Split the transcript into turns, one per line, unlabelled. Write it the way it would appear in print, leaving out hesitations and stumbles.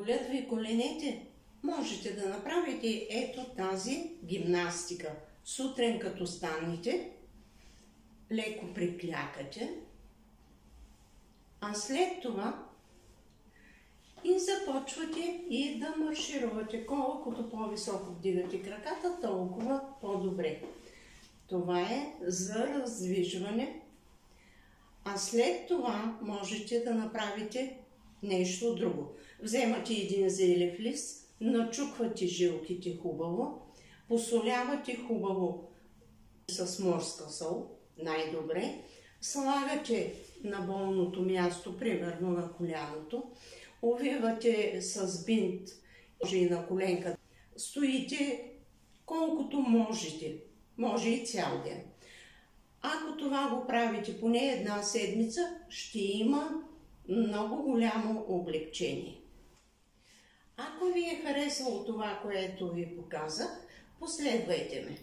болят ви коленете, можете да направите ето тази гимнастика. Сутрин като станете, леко приклякате, а след това и започвате и да марширувате. Колкото по-високо вдигате краката, толкова по-добре. Това е за раздвижване. А след това можете да направите нещо друго. Вземате един зелев лист, начуквате жилките хубаво, посолявате хубаво с морска сол, най-добре, слагате на болното място, примерно на коляното, увивате с бинт, може и на коленка, стоите колкото можете, може и цял ден. Ако това го правите поне една седмица, ще има много голямо облегчение. Ако ви е харесало това, което ви показах, последвайте ме.